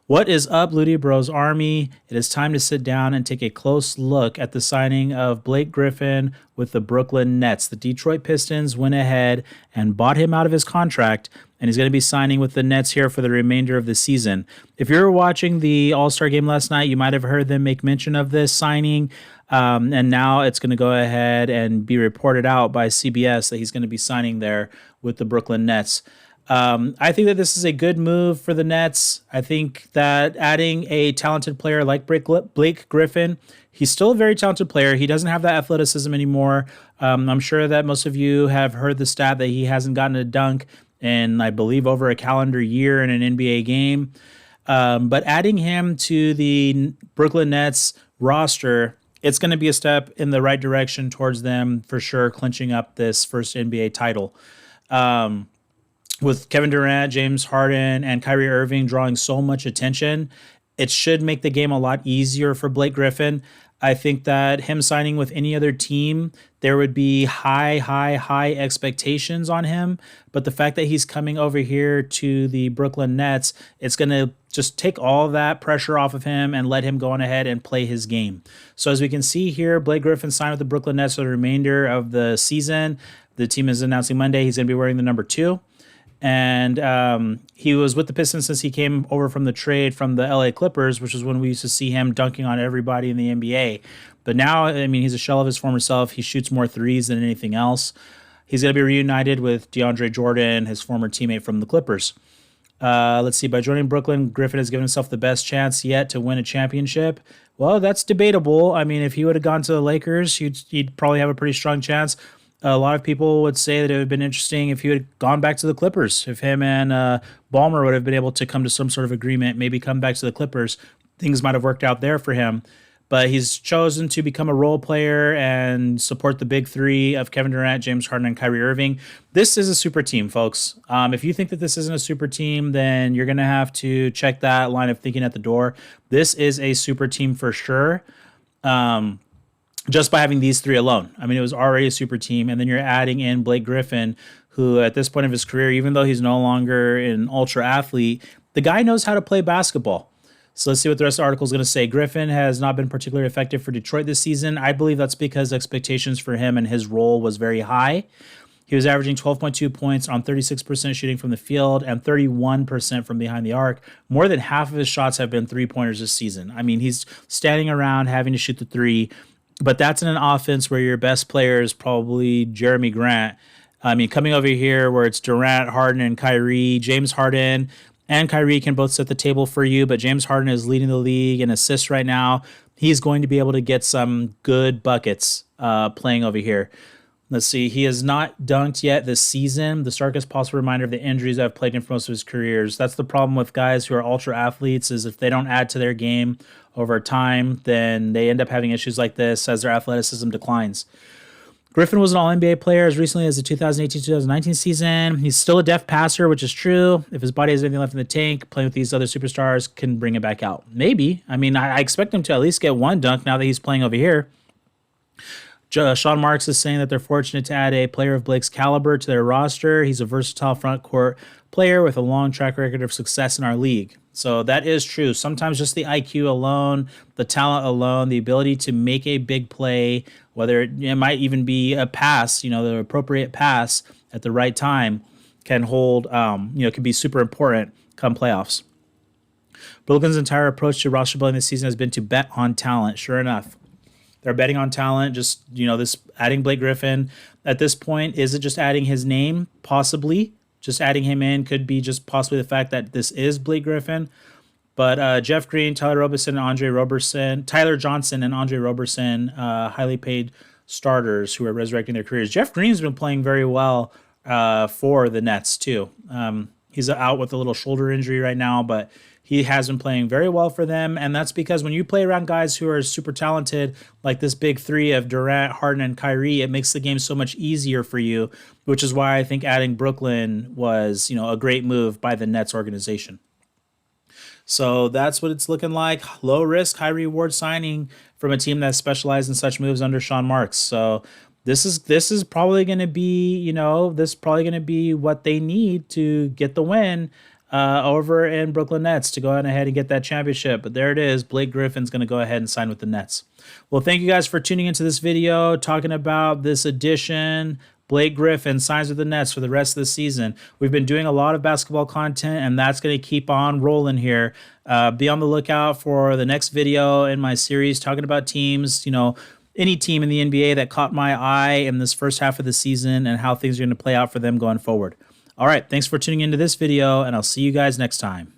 What is up, LudyBros Army? It is time to sit down and take a close look at the signing of Blake Griffin with the Brooklyn Nets. The Detroit Pistons went ahead and bought him out of his contract, and he's going to be signing with the Nets here for the remainder of the season. If you were watching the All-Star game last night, you might have heard them make mention of this signing. And now it's going to go ahead and be reported out by CBS that he's going to be signing there with the Brooklyn Nets. I think that this is a good move for the Nets. I think that adding a talented player like Blake Griffin, he's still a very talented player. He doesn't have that athleticism anymore. I'm sure that most of you have heard the stat that he hasn't gotten a dunk in, I believe, over a calendar year in an NBA game. But adding him to the Brooklyn Nets roster, it's going to be a step in the right direction towards them for sure, clinching up this first NBA title. With Kevin Durant, James Harden, and Kyrie Irving drawing so much attention, it should make the game a lot easier for Blake Griffin. I think that him signing with any other team, there would be high expectations on him. But the fact that he's coming over here to the Brooklyn Nets, it's going to just take all that pressure off of him and let him go on ahead and play his game. So as we can see here, Blake Griffin signed with the Brooklyn Nets for the remainder of the season. The team is announcing Monday he's going to be wearing the number 2. And he was with the Pistons since he came over from the trade from the LA Clippers, which is when we used to see him dunking on everybody in the NBA. But now, I mean, he's a shell of his former self. He shoots more threes than anything else. He's going to be reunited with DeAndre Jordan, his former teammate from the Clippers. Let's see. By joining Brooklyn, Griffin has given himself the best chance yet to win a championship. Well, that's debatable. I mean, if he would have gone to the Lakers, he'd probably have a pretty strong chance. A lot of people would say that it would have been interesting if he had gone back to the Clippers. If him and Ballmer would have been able to come to some sort of agreement, maybe come back to the Clippers, things might have worked out there for him. But he's chosen to become a role player and support the big three of Kevin Durant, James Harden, and Kyrie Irving. This is a super team, folks. If you think that this isn't a super team, then you're going to have to check that line of thinking at the door. This is a super team for sure. Just by having these three alone. I mean, it was already a super team. And then you're adding in Blake Griffin, who at this point of his career, even though he's no longer an ultra athlete, the guy knows how to play basketball. So let's see what the rest of the article is going to say. Griffin has not been particularly effective for Detroit this season. I believe that's because expectations for him and his role was very high. He was averaging 12.2 points on 36% shooting from the field and 31% from behind the arc. More than half of his shots have been three-pointers this season. I mean, he's standing around having to shoot the three. But that's in an offense where your best player is probably Jeremy Grant. I mean, coming over here where it's Durant, Harden, and Kyrie, James Harden and Kyrie can both set the table for you, but James Harden is leading the league in assists right now. He's going to be able to get some good buckets playing over here. Let's see. He has not dunked yet this season. The starkest possible reminder of the injuries that have plagued him for most of his careers. That's the problem with guys who are ultra athletes is if they don't add to their game over time, then they end up having issues like this as their athleticism declines. Griffin was an All-NBA player as recently as the 2018-2019 season. He's still a deft passer, which is true. If his body has anything left in the tank, playing with these other superstars can bring it back out. Maybe. I mean, I expect him to at least get one dunk now that he's playing over here. Sean Marks is saying that they're fortunate to add a player of Blake's caliber to their roster. He's a versatile front court player with a long track record of success in our league. So that is true. Sometimes just the IQ alone, the talent alone, the ability to make a big play, whether it might even be a pass, the appropriate pass at the right time can hold, can be super important come playoffs. Brooklyn's entire approach to roster building this season has been to bet on talent. Sure enough. They're betting on talent, just, this adding Blake Griffin. At this point, is it just adding his name? Possibly. Just adding him in could be just possibly the fact that this is Blake Griffin. But Jeff Green, Tyler Johnson, and Andre Roberson, highly paid starters who are resurrecting their careers. Jeff Green's been playing very well for the Nets, too. He's out with a little shoulder injury right now, but he has been playing very well for them, and that's because when you play around guys who are super talented, like this big three of Durant, Harden, and Kyrie, it makes the game so much easier for you, which is why I think adding Brooklyn was, a great move by the Nets organization. So that's what it's looking like. Low risk, high reward signing from a team that specialized in such moves under Sean Marks. So this is probably going to be, what they need to get the win. over in Brooklyn Nets to go ahead and get that championship. But there it is. Blake Griffin's going to go ahead and sign with the Nets. Well, thank you guys for tuning into this video, talking about this edition. Blake Griffin signs with the Nets for the rest of the season. We've been doing a lot of basketball content, and that's going to keep on rolling here. Be on the lookout for the next video in my series talking about teams, any team in the NBA that caught my eye in this first half of the season and how things are going to play out for them going forward. All right, thanks for tuning into this video, and I'll see you guys next time.